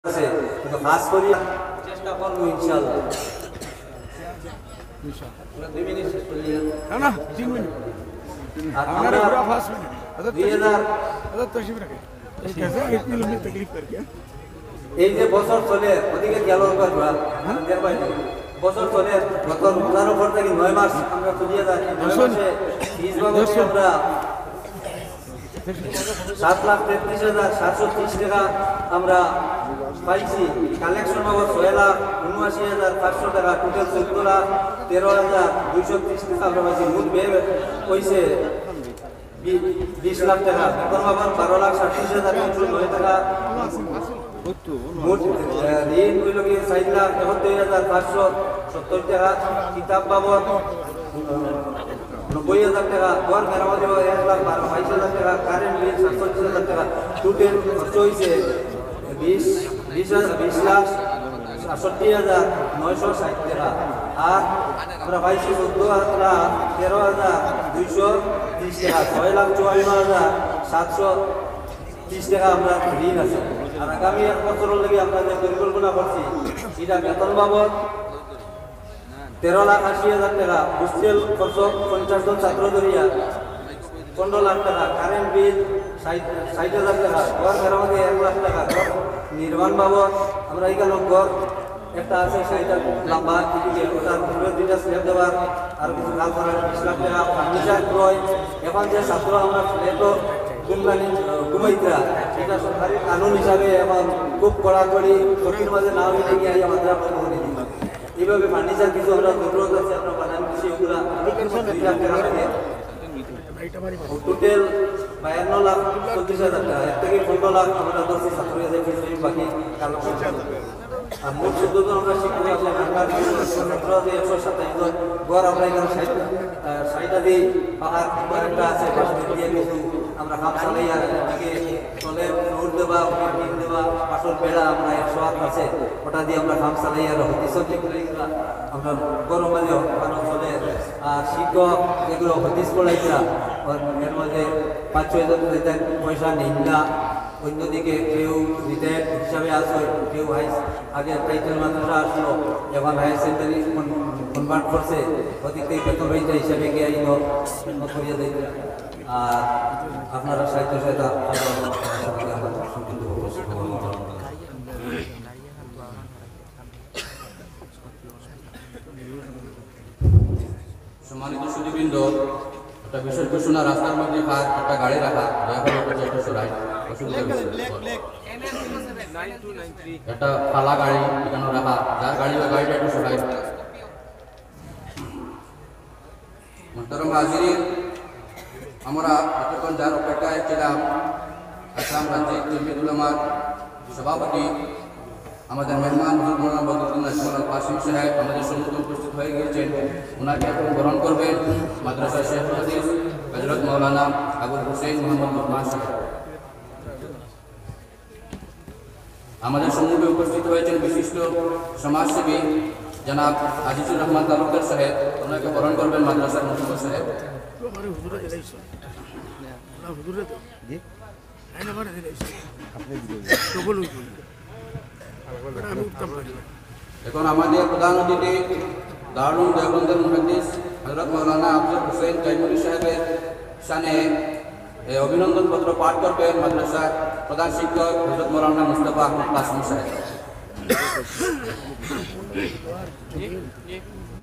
আছে, কিন্তু খাস করি চেষ্টা করবো ইনশাআল্লাহ। না 3 মিনিট আর আমরা पूरा 5 मिनट 2000 तशरीफ रखें कैसे इतनी लंबी तकलीफ करके এই যে বছর চলে ওদিকে গেল বছর চলে গত রমজানের পর থেকে 9 মাস আমরা চলিয়ে যাই। 9 মাসে 20 বাবদে আমরা 7,33,730 টাকা আমরা পাইছি। কালেকশন বাবদ 6,79,500 টাকা, টোটাল 14,13,230 টাকা আমরা পাইছি। মোট ব্যয় হয়েছে 20 লাখ টাকা। বেতন বাবদ 12,37,309 টাকা। মোট ঋণ হইল কি 4,71,570 টাকা। কিতাব বাবদ 90,000 টাকা। ঘর মেরামতি 1,22,000 টাকা। কারেন্ট বিল 47,000 টাকা। টোটাল খরচ হয়েছে 20,68,960 টাকা। আর আমরা পাইছি 14,13,230 টাকা। 6,54,730 টাকা আমরা ঋণ আছে। আর আগামী 1 বছরের লেগে আমরা যে পরিকল্পনা করছি এটা বেতন বাবদ 13,80,000 টাকা। হোস্টেল খরচ 50 জন ছাত্র ধরিয়া 15 লাখ টাকা। কারেন্ট বিল 60,000 টাকা। ঘর মেরামতি 1 লাখ টাকা। ঘর নির্মাণ বাবদ আমরা এখানে ঘর একটা আছে সেইটা লম্বা দিকে ওটার পুরো 2টা স্ল্যাব দেওয়ার আর কিছু কাজ করার 20 লাখ টাকা। ফার্নিচার ক্রয় এখন যে ছাত্র আমরা ফ্ল্যাটও ঘুমাইতরা এটা সরকারি কানুন হিসাবে এখন খুব কড়াকড়ি কঠিন মাঝে না হইলে গিয়ে আমাদের করে দিই। এইভাবে ফার্নিচার কিছু আমরা জরুরত আছে আমরা বানান কিছু ওগুলা 2 লাখ টাকা লাগে। টোটাল 52,40,000 টাকা। এর থেকে 15 লাখ আমরা 10 ছাত্র আছে কিছু বাকি কালেকশন। আর মোট 14 জন আমরা শিক্ষক আছে। ঢাকার ছাত্র আছে 127 জন। ঘর আমরা এখানে 60টা দিয়ে পাহাড় একটা আছে পাশে দিয়ে কিছু আমরা কাম চালাই। আর এদিকে চলে রোড দেওয়া টিন দেওয়া পাশর বেড়া আমরা 108 আছে ওটা দিয়ে আমরা কাম চালাই। আর হদিসর যেগুলো আমরা গরম মাঝে বানানো চলে। আর শিক্ষক যেগুলো হদিস পড়াইছিলাম এর মধ্যে 5-6 জন পয়সা নেই না। অন্যদিকে কেউ রিটায়ার্ড হিসাবে আসে, কেউ আগে টাইটেল মাদ্রাসা আসলো এখন হায়ার সেকেন্ডারি কনভার্ট করছে ওদিক থেকে বেতন হইতে হিসাবে গিয়ে করিয়ে দেয়। আর আপনারা সাহিত্য সহায়তা সম্মানিত সুধীবৃন্দ, একটা বিষয় ঘোষণা, রাস্তার মধ্যে একটা গাড়ি রাখা একটা সরাই একটা ফালা গাড়ি এখানে রাখা, যার গাড়ি বা গাড়িটা একটু সরাই। মোহতারাম হাজিরিন, আমরা এতক্ষণ যার অপেক্ষায় ছিলাম আসাম রাজ্যিক জমিয়তুল উলামার সভাপতি আমাদের মেহমান মৌলানা বদরুদ্দিন আজমল কাসিম সাহেব আমাদের সম্মুখে উপস্থিত হয়ে গিয়েছেন। ওনাকে এখন গ্রহণ করবেন মাদ্রাসা শেখুল হাদিস হযরত মাওলানা আবুল হুসেইন মোহাম্মদ লুকমান সাহেব। আমাদের সম্মুখে উপস্থিত হয়েছেন বিশিষ্ট সমাজসেবী জনাব আজিজুর রহমান তালুকদার সাহেব। ওনাকে গ্রহণ করবেন মাদ্রাসার মুফতি সাহেব। এখন আমাদের প্রধান অতিথি দারুল দেওবন্দের মুহাদ্দিস হযরত মাওলানা আফজল হুসেইন কাইমুলি সাহেবের শানে অভিনন্দন পত্র পাঠ করবেন মাদ্রাসার প্রধান শিক্ষক হযরত মাওলানা মুস্তাফা আহমদ কাসিম সাহেব।